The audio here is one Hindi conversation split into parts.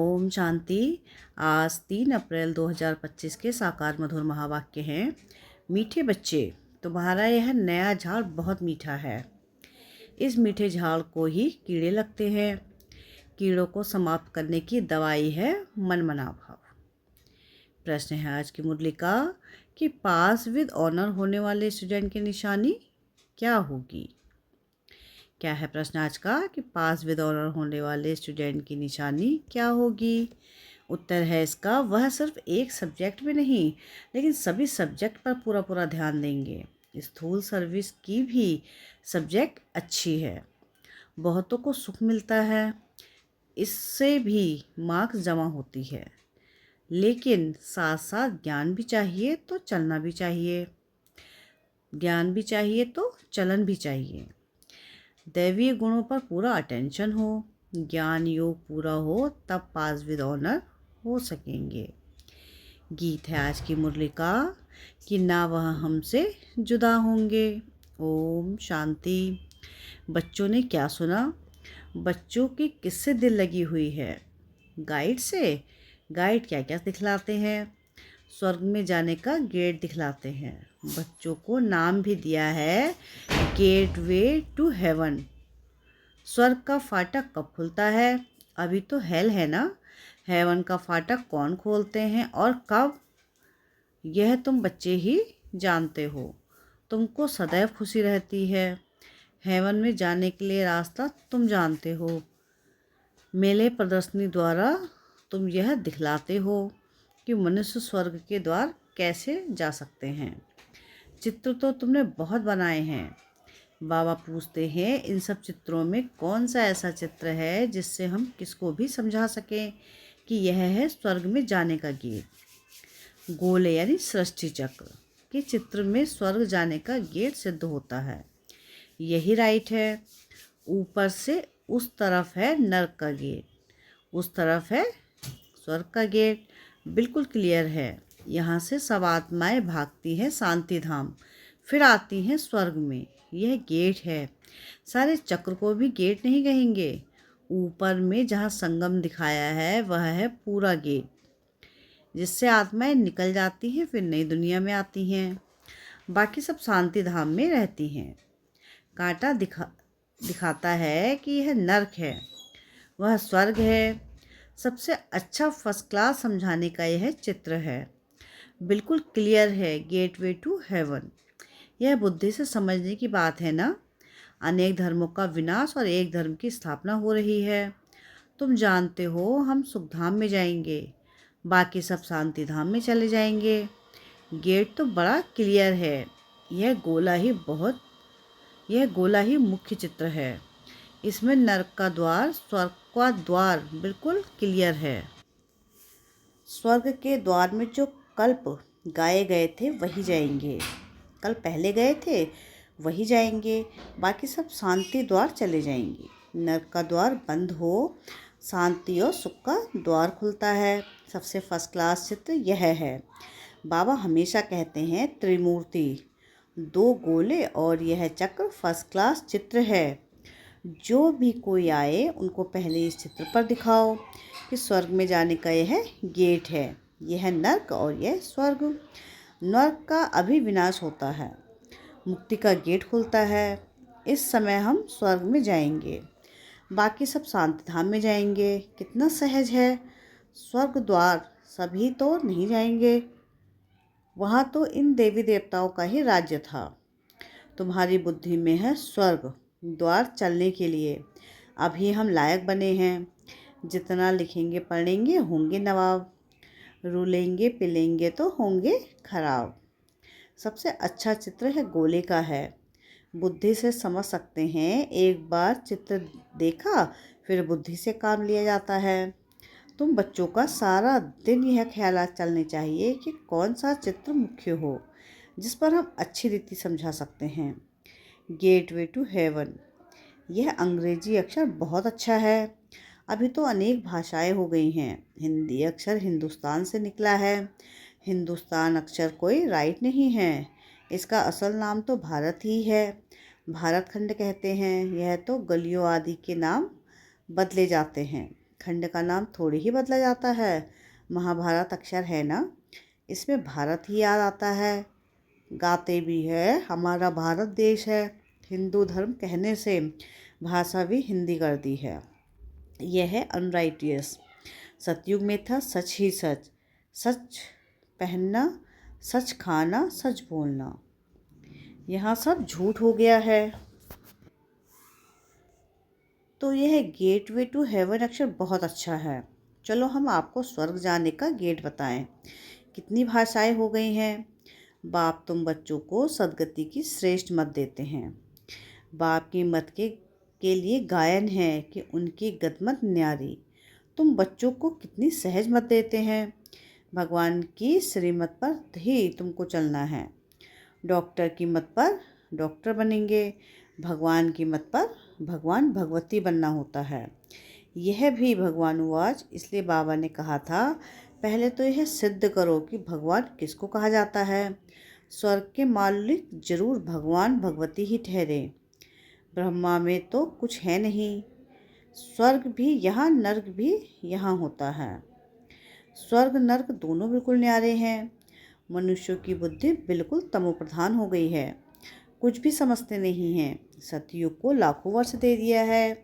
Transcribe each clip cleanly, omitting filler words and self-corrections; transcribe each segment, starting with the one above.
ओम शांति। आज 3 अप्रैल 2025 के साकार मधुर महावाक्य हैं। मीठे बच्चे, तुम्हारा यह नया झाड़ बहुत मीठा है। इस मीठे झाड़ को ही कीड़े लगते हैं। कीड़ों को समाप्त करने की दवाई है मनमना भाव। प्रश्न है आज की मुरली का कि पास विद ऑनर होने वाले स्टूडेंट की निशानी क्या होगी। क्या है प्रश्न आज का कि पास विद ऑनर होने वाले स्टूडेंट की निशानी क्या होगी। उत्तर है इसका, वह सिर्फ एक सब्जेक्ट में नहीं लेकिन सभी सब्जेक्ट पर पूरा पूरा ध्यान देंगे। स्थूल सर्विस की भी सब्जेक्ट अच्छी है, बहुतों को सुख मिलता है, इससे भी मार्क्स जमा होती है, लेकिन साथ साथ ज्ञान भी चाहिए तो चलना भी चाहिए, ज्ञान भी चाहिए तो चलन भी चाहिए। दैवीय गुणों पर पूरा अटेंशन हो, ज्ञान योग पूरा हो, तब पास विद ऑनर हो सकेंगे। गीत है आज की मुरली का कि ना वह हमसे जुदा होंगे। ओम शांति। बच्चों ने क्या सुना? बच्चों की किससे दिल लगी हुई है? गाइड से। गाइड क्या क्या दिखलाते हैं? स्वर्ग में जाने का गेट दिखलाते हैं। बच्चों को नाम भी दिया है गेट वे टू हेवन। स्वर्ग का फाटक कब खुलता है? अभी तो हेल है ना। हेवन का फाटक कौन खोलते हैं और कब? यह तुम बच्चे ही जानते हो। तुमको सदैव खुशी रहती है। हेवन में जाने के लिए रास्ता तुम जानते हो। मेले प्रदर्शनी द्वारा तुम यह दिखलाते हो कि मनुष्य स्वर्ग के द्वार कैसे जा सकते हैं। चित्र तो तुमने बहुत बनाए हैं। बाबा पूछते हैं, इन सब चित्रों में कौन सा ऐसा चित्र है जिससे हम किसको भी समझा सकें कि यह है स्वर्ग में जाने का गेट। गोले यानी सृष्टि चक्र के चित्र में स्वर्ग जाने का गेट सिद्ध होता है। यही राइट है। ऊपर से उस तरफ है नर्क का गेट, उस तरफ है स्वर्ग का गेट। बिल्कुल क्लियर है। यहाँ से सब आत्माएं भागती हैं शांति धाम, फिर आती हैं स्वर्ग में। यह गेट है। सारे चक्र को भी गेट नहीं कहेंगे। ऊपर में जहाँ संगम दिखाया है वह है पूरा गेट, जिससे आत्माएं निकल जाती हैं, फिर नई दुनिया में आती हैं। बाकी सब शांति धाम में रहती हैं। कांटा दिखाता है कि यह नर्क है, वह स्वर्ग है। सबसे अच्छा फर्स्ट क्लास समझाने का यह चित्र है। बिल्कुल क्लियर है। Gateway to heaven. यह बुद्धि से समझने की बात है ना। अनेक धर्मों का विनाश और एक धर्म की स्थापना हो रही है। तुम जानते हो हम सुखधाम में जाएंगे, बाकी सब शांति धाम में चले जाएंगे। गेट तो बड़ा क्लियर है। यह गोला ही मुख्य चित्र है। इसमें नरक का द्वार, स्वर्ग का द्वार बिल्कुल क्लियर है। स्वर्ग के द्वार में जो कल्प गाए गए थे वही जाएंगे, कल पहले गए थे वही जाएंगे। बाकी सब शांति द्वार चले जाएंगे। नरक का द्वार बंद हो, शांति और सुख का द्वार खुलता है। सबसे फर्स्ट क्लास चित्र यह है। बाबा हमेशा कहते हैं त्रिमूर्ति, दो गोले और यह चक्र फर्स्ट क्लास चित्र है। जो भी कोई आए उनको पहले इस चित्र पर दिखाओ कि स्वर्ग में जाने का यह गेट है, यह नर्क और यह स्वर्ग। नर्क का अभी विनाश होता है, मुक्ति का गेट खुलता है। इस समय हम स्वर्ग में जाएंगे, बाकी सब शांति धाम में जाएंगे। कितना सहज है। स्वर्ग द्वार सभी तो नहीं जाएंगे, वहाँ तो इन देवी देवताओं का ही राज्य था। तुम्हारी बुद्धि में है स्वर्ग द्वार चलने के लिए। अभी हम लायक बने हैं। जितना लिखेंगे पढ़ेंगे होंगे नवाब, रूलेंगे पिलेंगे तो होंगे खराब। सबसे अच्छा चित्र है गोले का है। बुद्धि से समझ सकते हैं। एक बार चित्र देखा फिर बुद्धि से काम लिया जाता है। तुम बच्चों का सारा दिन यह ख्यालात चलने चाहिए कि कौन सा चित्र मुख्य हो, जिस पर हम अच्छी रीति समझा सकते हैं। गेटवे टू हेवन, यह अंग्रेजी अक्षर बहुत अच्छा है। अभी तो अनेक भाषाएं हो गई हैं। हिंदी अक्षर हिंदुस्तान से निकला है। हिंदुस्तान अक्षर कोई राइट नहीं है, इसका असल नाम तो भारत ही है। भारत खंड कहते हैं। यह तो गलियों आदि के नाम बदले जाते हैं। खंड का नाम थोड़ी ही बदला जाता है। महाभारत अक्षर है ना, इसमें भारत ही याद आता है। गाते भी है हमारा भारत देश है, हिंदू धर्म कहने से भाषा भी हिंदी कर दी है। यह है अनराइटियस। सतयुग में था सच ही सच, सच पहनना, सच खाना, सच बोलना। यहाँ सब झूठ हो गया है। तो यह गेटवे टू हेवन अक्षर बहुत अच्छा है। चलो हम आपको स्वर्ग जाने का गेट बताएं। कितनी भाषाएं हो गई हैं। बाप तुम बच्चों को सद्गति की श्रेष्ठ मत देते हैं। बाप की मत के लिए गायन है कि उनकी गदमत न्यारी। तुम बच्चों को कितनी सहज मत देते हैं। भगवान की श्रीमत पर ही तुमको चलना है। डॉक्टर की मत पर डॉक्टर बनेंगे, भगवान की मत पर भगवान भगवती बनना होता है। यह भी भगवानुवाच, इसलिए बाबा ने कहा था पहले तो यह सिद्ध करो कि भगवान किसको कहा जाता है। स्वर्ग के मालिक जरूर भगवान भगवती ही ठहरे। ब्रह्मा में तो कुछ है नहीं। स्वर्ग भी यहाँ, नर्क भी यहाँ होता है। स्वर्ग नर्क दोनों बिल्कुल न्यारे हैं। मनुष्यों की बुद्धि बिल्कुल तमोप्रधान हो गई है, कुछ भी समझते नहीं हैं। सतयुग को लाखों वर्ष दे दिया है।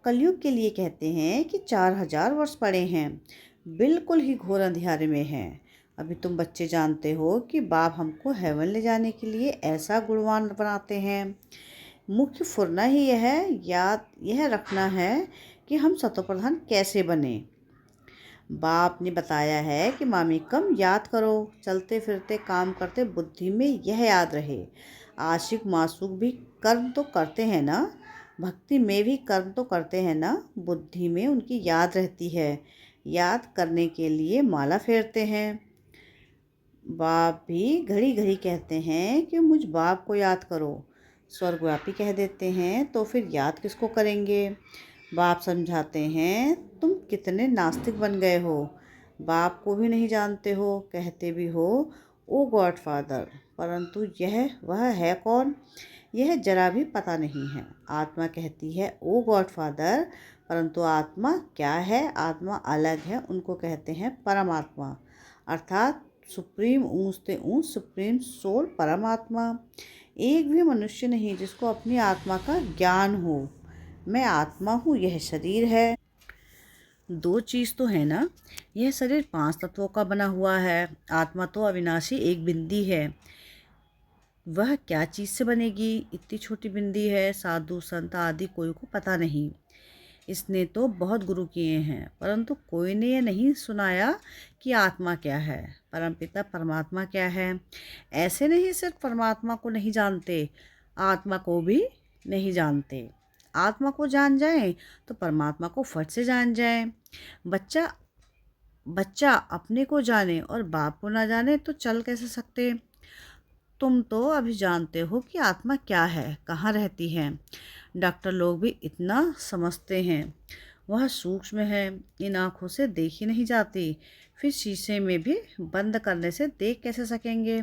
कलयुग के लिए कहते हैं कि 4000 वर्ष पड़े हैं। बिल्कुल ही घोर अंधियारे में हैं। अभी तुम बच्चे जानते हो कि बाप हमको हेवन ले जाने के लिए ऐसा गुणवान बनाते हैं। मुख्य फुरना ही यह रखना है कि हम सतोप्रधान कैसे बने। बाप ने बताया है कि मामी कम याद करो, चलते फिरते काम करते बुद्धि में यह याद रहे। आशिक मासूक भी कर्म तो करते हैं ना, भक्ति में भी कर्म तो करते हैं ना, बुद्धि में उनकी याद रहती है। याद करने के लिए माला फेरते हैं। बाप भी घड़ी घड़ी कहते हैं कि मुझ बाप को याद करो। स्वर्गव्यापी कह देते हैं तो फिर याद किसको करेंगे। बाप समझाते हैं तुम कितने नास्तिक बन गए हो, बाप को भी नहीं जानते हो, कहते भी हो ओ गॉड फादर, परंतु वह है कौन, यह जरा भी पता नहीं है। आत्मा कहती है ओ गॉड फादर, परंतु आत्मा क्या है, आत्मा अलग है, उनको कहते हैं परमात्मा, अर्थात सुप्रीम ऊंचते ऊंच सुप्रीम सोल परमात्मा। एक भी मनुष्य नहीं जिसको अपनी आत्मा का ज्ञान हो। मैं आत्मा हूँ, यह शरीर है। दो चीज़ तो है ना, यह शरीर 5 तत्वों का बना हुआ है। आत्मा तो अविनाशी एक बिंदी है। वह क्या चीज़ से बनेगी, इतनी छोटी बिंदी है। साधु संत आदि कोई को पता नहीं। इसने तो बहुत गुरु किए हैं, परंतु कोई ने यह नहीं सुनाया कि आत्मा क्या है, परमपिता परमात्मा क्या है। ऐसे नहीं सिर्फ परमात्मा को नहीं जानते, आत्मा को भी नहीं जानते। आत्मा को जान जाए तो परमात्मा को फट से जान जाए। बच्चा बच्चा अपने को जाने और बाप को ना जाने तो चल कैसे सकते। तुम तो अभी जानते हो कि आत्मा क्या है, कहाँ रहती है। डॉक्टर लोग भी इतना समझते हैं। वह सूक्ष्म है, इन आँखों से देखी नहीं जाती, फिर शीशे में भी बंद करने से देख कैसे सकेंगे।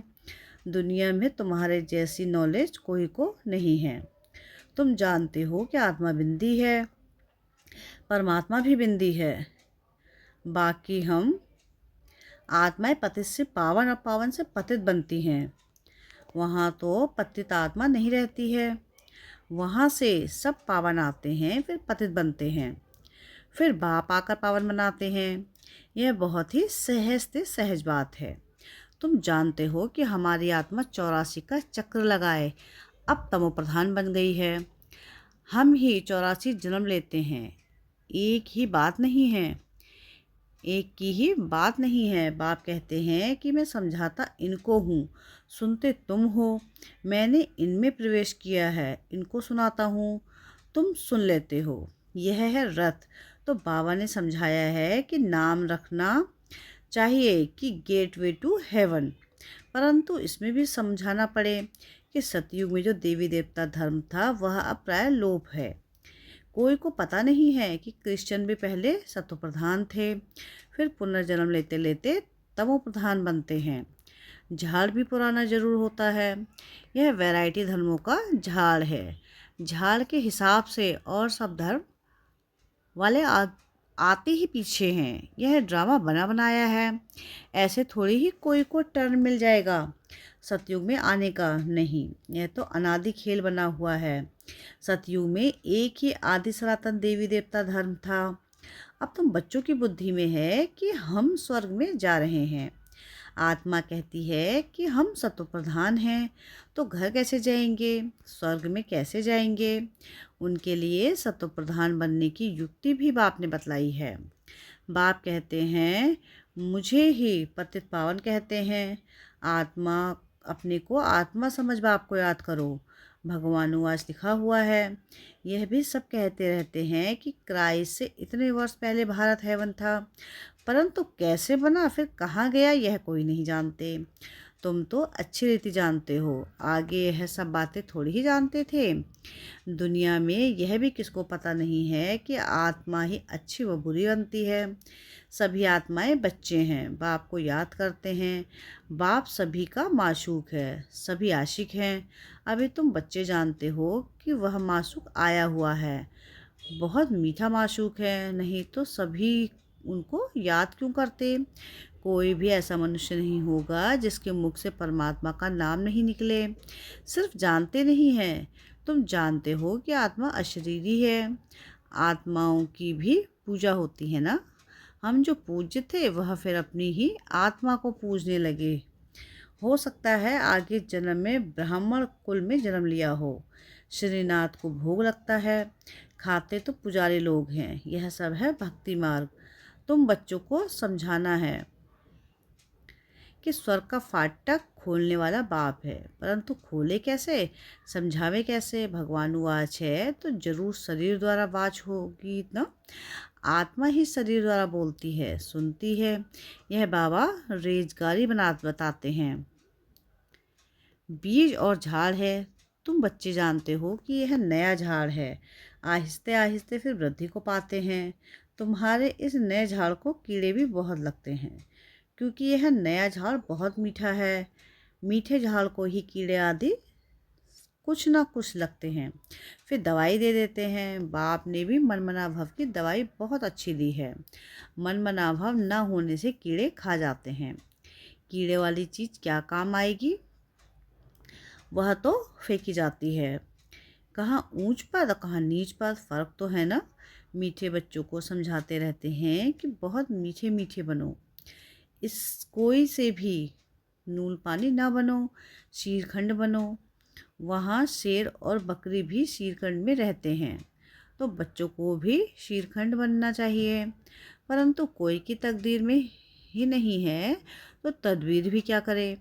दुनिया में तुम्हारे जैसी नॉलेज कोई को नहीं है। तुम जानते हो कि आत्मा बिंदी है, परमात्मा भी बिंदी है। बाकी हम आत्माएं पतित से पावन और पावन से पतित बनती हैं। वहाँ तो पतित आत्मा नहीं रहती है। वहाँ से सब पावन आते हैं, फिर पतित बनते हैं, फिर बाप आकर पावन बनाते हैं। यह बहुत ही सहज से सहज बात है। तुम जानते हो कि हमारी आत्मा 84 का चक्र लगाए अब तमोप्रधान बन गई है। हम ही 84 जन्म लेते हैं। एक ही बात नहीं है, एक की ही बात नहीं है। बाप कहते हैं कि मैं समझाता इनको हूँ, सुनते तुम हो। मैंने इनमें प्रवेश किया है, इनको सुनाता हूँ, तुम सुन लेते हो। यह है रथ। तो बाबा ने समझाया है कि नाम रखना चाहिए कि गेटवे टू हेवन, परंतु इसमें भी समझाना पड़े कि सतयुग में जो देवी देवता धर्म था वह अब प्राय लोप है। कोई को पता नहीं है कि क्रिश्चियन भी पहले सतोप्रधान थे, फिर पुनर्जन्म लेते लेते तमोप्रधान बनते हैं। झाड़ भी पुराना जरूर होता है। यह वैरायटी धर्मों का झाड़ है। झाड़ के हिसाब से और सब धर्म वाले आते ही पीछे हैं, यह ड्रामा बना बनाया है। ऐसे थोड़ी ही कोई को टर्न मिल जाएगा सतयुग में आने का। नहीं, यह तो अनादि खेल बना हुआ है। सतयुग में एक ही आदि सनातन देवी देवता धर्म था। अब तुम बच्चों की बुद्धि में है कि हम स्वर्ग में जा रहे हैं। आत्मा कहती है कि हम सत्व प्रधान हैं, तो घर कैसे जाएंगे, स्वर्ग में कैसे जाएंगे। उनके लिए सत्व प्रधान बनने की युक्ति भी बाप ने बतलाई है। बाप कहते हैं मुझे ही पतित पावन कहते हैं। आत्मा अपने को आत्मा समझ बाप को याद करो। भगवानुवास लिखा हुआ है। यह भी सब कहते रहते हैं कि क्राइस्ट से इतने वर्ष पहले भारत हेवन था, परंतु कैसे बना फिर कहाँ गया यह कोई नहीं जानते। तुम तो अच्छी रीति जानते हो, आगे यह सब बातें थोड़ी ही जानते थे। दुनिया में यह भी किसको पता नहीं है कि आत्मा ही अच्छी व बुरी बनती है। सभी आत्माएं बच्चे हैं, बाप को याद करते हैं। बाप सभी का माशूक है, सभी आशिक हैं। अभी तुम बच्चे जानते हो कि वह माशूक आया हुआ है, बहुत मीठा माशूक है, नहीं तो सभी उनको याद क्यों करते। कोई भी ऐसा मनुष्य नहीं होगा जिसके मुख से परमात्मा का नाम नहीं निकले। सिर्फ जानते नहीं हैं, तुम जानते हो कि आत्मा अशरीरी है। आत्माओं की भी पूजा होती है ना। हम जो पूज्य थे वह फिर अपनी ही आत्मा को पूजने लगे। हो सकता है आगे जन्म में ब्राह्मण कुल में जन्म लिया हो। श्रीनाथ को भोग लगता है, खाते तो पुजारी लोग हैं। यह सब है भक्ति मार्ग। तुम बच्चों को समझाना है कि स्वर्ग का फाटक खोलने वाला बाप है, परंतु खोले कैसे, समझावे कैसे। भगवानुवाच है तो जरूर शरीर द्वारा वाच होगी ना। आत्मा ही शरीर द्वारा बोलती है, सुनती है। यह बाबा रेजगारी बना बताते हैं। बीज और झाड़ है, तुम बच्चे जानते हो कि यह नया झाड़ है। आहिस्ते आहिस्ते फिर वृद्धि को पाते हैं। तुम्हारे इस नए झाड़ को कीड़े भी बहुत लगते हैं, क्योंकि यह नया झाड़ बहुत मीठा है। मीठे झाड़ को ही कीड़े आदि कुछ ना कुछ लगते हैं, फिर दवाई दे देते हैं। बाप ने भी मनमना भव की दवाई बहुत अच्छी दी है। मनमना भव न होने से कीड़े खा जाते हैं। कीड़े वाली चीज़ क्या काम आएगी, वह तो फेंकी जाती है। कहाँ ऊंच पद कहाँ नीच पद, फ़र्क तो है ना। मीठे बच्चों को समझाते रहते हैं कि बहुत मीठे मीठे बनो, इस कोई से भी नून पानी ना बनो, शीरखंड बनो। वहाँ शेर और बकरी भी शीरखंड में रहते हैं, तो बच्चों को भी शीरखंड बनना चाहिए। परंतु कोई की तकदीर में ही नहीं है, तो तदबीर भी क्या करे।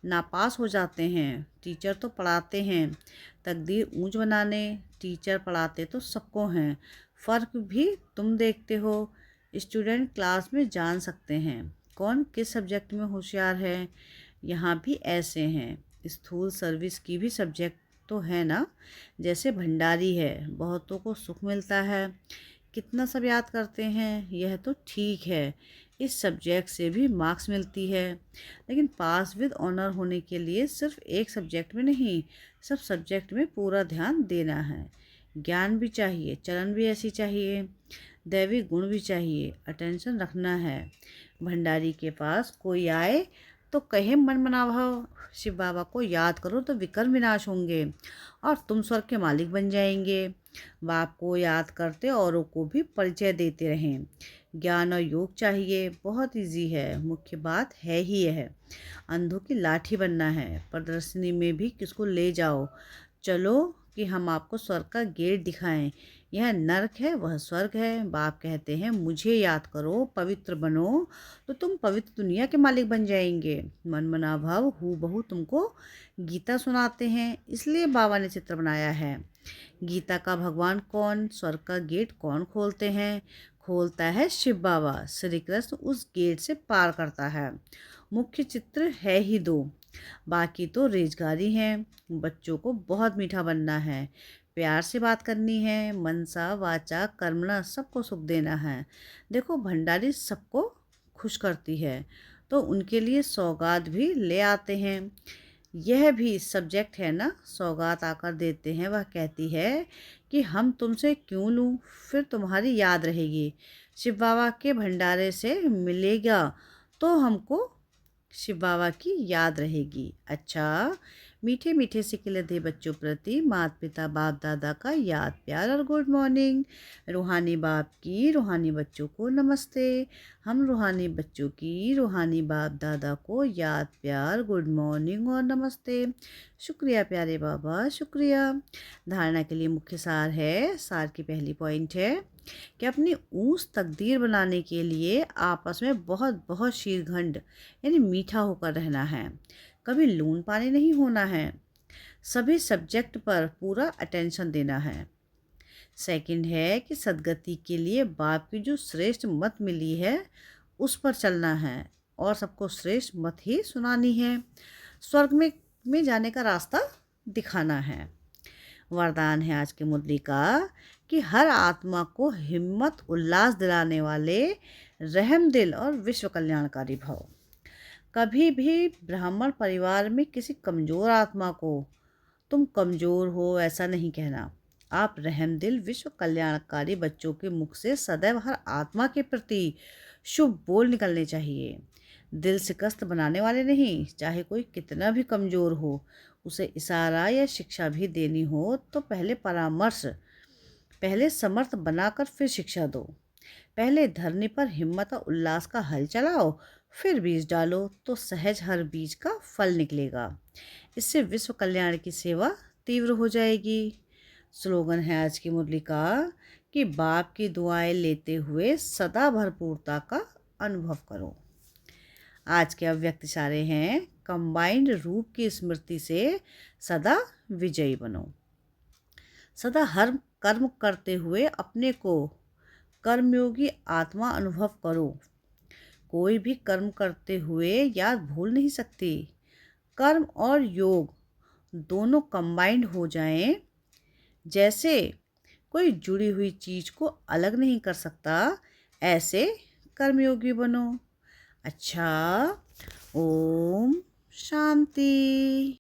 नापास हो जाते हैं। टीचर तो पढ़ाते हैं तकदीर ऊंच बनाने, टीचर पढ़ाते तो सबको हैं। फ़र्क भी तुम देखते हो। स्टूडेंट क्लास में जान सकते हैं कौन किस सब्जेक्ट में होशियार है। यहाँ भी ऐसे हैं। स्थूल सर्विस की भी सब्जेक्ट तो है ना। जैसे भंडारी है, बहुतों को सुख मिलता है, कितना सब याद करते हैं, यह तो ठीक है। इस सब्जेक्ट से भी मार्क्स मिलती है, लेकिन पास विद ऑनर होने के लिए सिर्फ एक सब्जेक्ट में नहीं, सब सब्जेक्ट में पूरा ध्यान देना है। ज्ञान भी चाहिए, चलन भी ऐसी चाहिए, दैवी गुण भी चाहिए, अटेंशन रखना है। भंडारी के पास कोई आए तो कहे मनमना भव, शिव बाबा को याद करो तो विकर्म विनाश होंगे और तुम स्वर्ग के मालिक बन जाएंगे। बाप को याद करते औरों को भी परिचय देते रहें। ज्ञान और योग चाहिए, बहुत इजी है, मुख्य बात है ही यह। अंधों की लाठी बनना है। प्रदर्शनी में भी किसको ले जाओ, चलो कि हम आपको स्वर्ग का गेट दिखाएं। यह नर्क है, वह स्वर्ग है। बाप कहते हैं मुझे याद करो, पवित्र बनो, तो तुम पवित्र दुनिया के मालिक बन जाएंगे। मनमना भव हूँ बहू तुमको गीता सुनाते हैं, इसलिए बाबा ने चित्र बनाया है। गीता का भगवान कौन, स्वर्ग का गेट कौन खोलते हैं, खोलता है शिव बाबा। श्री कृष्ण उस गेट से पार करता है। मुख्य चित्र है ही दो, बाकी तो रेजगारी हैं। बच्चों को बहुत मीठा बनना है, प्यार से बात करनी है, मनसा वाचा कर्मणा सबको सुख देना है। देखो भंडारी सबको खुश करती है, तो उनके लिए सौगात भी ले आते हैं। यह भी सब्जेक्ट है ना। सौगात आकर देते हैं, वह कहती है कि हम तुमसे क्यों लूं, फिर तुम्हारी याद रहेगी। शिव बाबा के भंडारे से मिलेगा तो हमको शिव बाबा की याद रहेगी। अच्छा, मीठे मीठे सिक्के दे बच्चों प्रति माता पिता बाप दादा का याद प्यार और गुड मॉर्निंग। रूहानी बाप की रूहानी बच्चों को नमस्ते। हम रूहानी बच्चों की रूहानी बाप दादा को याद प्यार गुड मॉर्निंग और नमस्ते। शुक्रिया प्यारे बाबा, शुक्रिया। धारणा के लिए मुख्य सार है। सार की पहली पॉइंट है कि अपनी ऊंच तकदीर बनाने के लिए आपस में बहुत बहुत शीरखंड यानी मीठा होकर रहना है। कभी लून पानी नहीं होना है। सभी सब्जेक्ट पर पूरा अटेंशन देना है। सेकंड है कि सदगति के लिए बाप की जो श्रेष्ठ मत मिली है उस पर चलना है और सबको श्रेष्ठ मत ही सुनानी है। स्वर्ग में जाने का रास्ता दिखाना है। वरदान है आज की मुरली का कि हर आत्मा को हिम्मत उल्लास दिलाने वाले रहम दिल और विश्व कल्याणकारी भव। कभी भी ब्राह्मण परिवार में किसी कमज़ोर आत्मा को तुम कमज़ोर हो ऐसा नहीं कहना। आप रहम दिल विश्व कल्याणकारी बच्चों के मुख से सदैव हर आत्मा के प्रति शुभ बोल निकलने चाहिए। दिल शिकस्त बनाने वाले नहीं। चाहे कोई कितना भी कमज़ोर हो, उसे इशारा या शिक्षा भी देनी हो तो पहले समर्थ बनाकर फिर शिक्षा दो। पहले धरनी पर हिम्मत और उल्लास का हल चलाओ, फिर बीज डालो तो सहज हर बीज का फल निकलेगा। इससे विश्व कल्याण की सेवा तीव्र हो जाएगी। स्लोगन है आज की मुरली का कि बाप की दुआएं लेते हुए सदा भरपूरता का अनुभव करो। आज के अव्यक्त इशारे हैं। कंबाइंड रूप की स्मृति से सदा विजयी बनो। सदा हर कर्म करते हुए अपने को कर्मयोगी आत्मा अनुभव करो। कोई भी कर्म करते हुए याद भूल नहीं सकती। कर्म और योग दोनों कंबाइंड हो जाएं, जैसे कोई जुड़ी हुई चीज को अलग नहीं कर सकता, ऐसे कर्मयोगी बनो। अच्छा, ओम शांति।